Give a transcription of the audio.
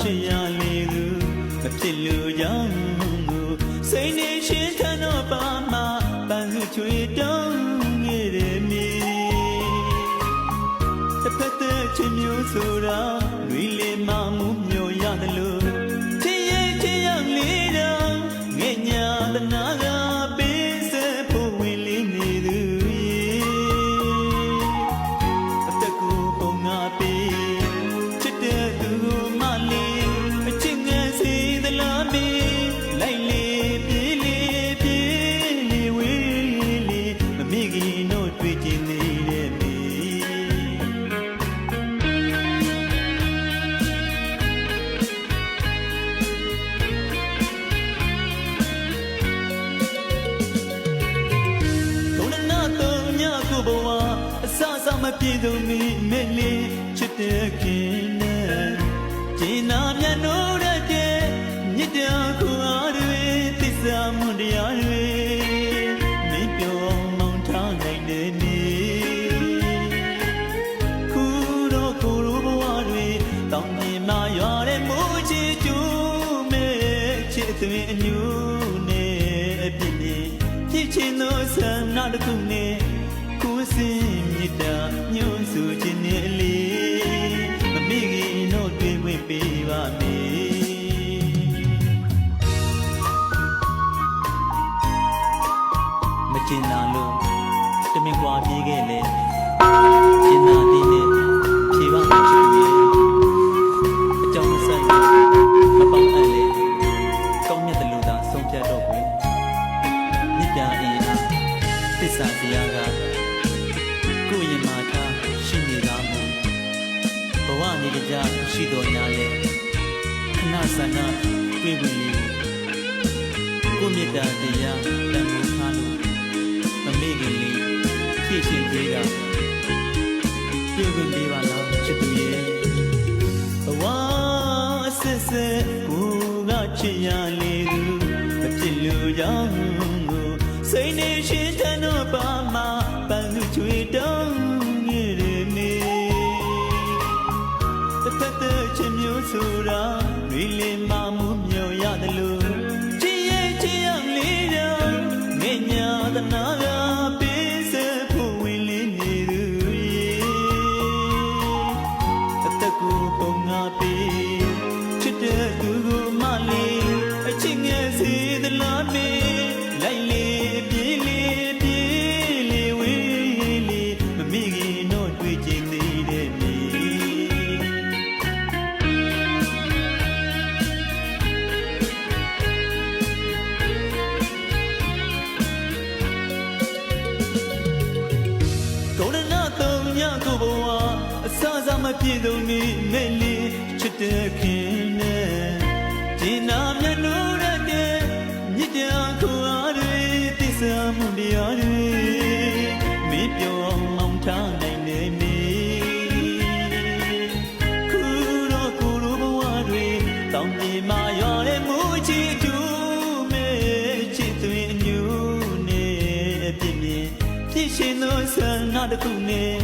ya ledu Pilu yang Say nation can Obama Bangu chui dong me The pete chimyu sura Really mamu myo yadalu Tia yang leader Ngenya the naga Bese po willy nedu Ataku ponga pe Chite tu mali Chinga si the lami Laili pili pili willy Mamigi no twitching needed me Sama pido mi meli chute kine Jina mya no da ke Nitya ku arwe Tisa mundi arwe Mi pyo mong thang nai de ni Kuro kuro bwa rwe Tong ni ma ywa de mu chi chu me Chi tui anyu ne Pit ni Pit chin no san na da ku ne Kusimita nyonsu chineli Mamigi no twi wipi ba me Machina lo Tumi kwa pige le China tine Piwa machuye Achong san Mapang ale Kong nyat lu da song pya do kwe Nitya iya Tissa siyagaကိုရင်မာထားရှိနေတာမို့ဘဝနေကြရှိတော်ညာလေခဏဆန္ဒတွေ့ပြီကိုမေတ္တာတရားတန်ဖိုးထားလို့မမေ့ခင်လေးဖြည့်ရှင်သေးတာတွေ့ခွင့်ပေးပါလားချစ်သူရဲ့ဘဝအစစ်စစ်ကိုကချစ်ရလေသူမဖြစ်လို့ကြောင့်စိတ်နေရှင်တန်တော့ပါမှာပန်းသူချွေတောင်းရည်နေတစ်ဖက်တည်းချင်းမျိုးဆိုတာတွေလင်းမမှုမြော်ရတယ်လို့ချစ်ရဲ့ချစ်ရလေးတော့ငဲ့ညာသနာကပေးစဖို့ဝင်လင်းနေသူရဲ့အသက်ကိုပုံငါပေးချစ်တဲ့သူကိုမလေးအချစ်ငယ်စီသလားမေးလိုက်လေပြေးလေပြေးလေဝေးလေမမိခင်တော့တွေ့ချင်သေးတယ်မြေကိုရနာတော့ညကိုဘဝအစစမပြေဆုံးနေမဲ့လေချစ်တဲ့ခင်နဲ့ဒီနာမျက်နှာတဲ့မြစ်တာကိုအားတွေသစ္စာမှုတရားတွေမင်းပြောင်းမောင်းထားနိုင်နေမည်ခုတော့ကိုလိုဘဝတွေတောင်းပြေမာရော်တဲ့မူချီကျူးမဲချစ်သွင်းအညူနဲ့အပြစ်မြင်ဖြစ်ရှင်သောဆန္ဒတစ်ခုနဲ့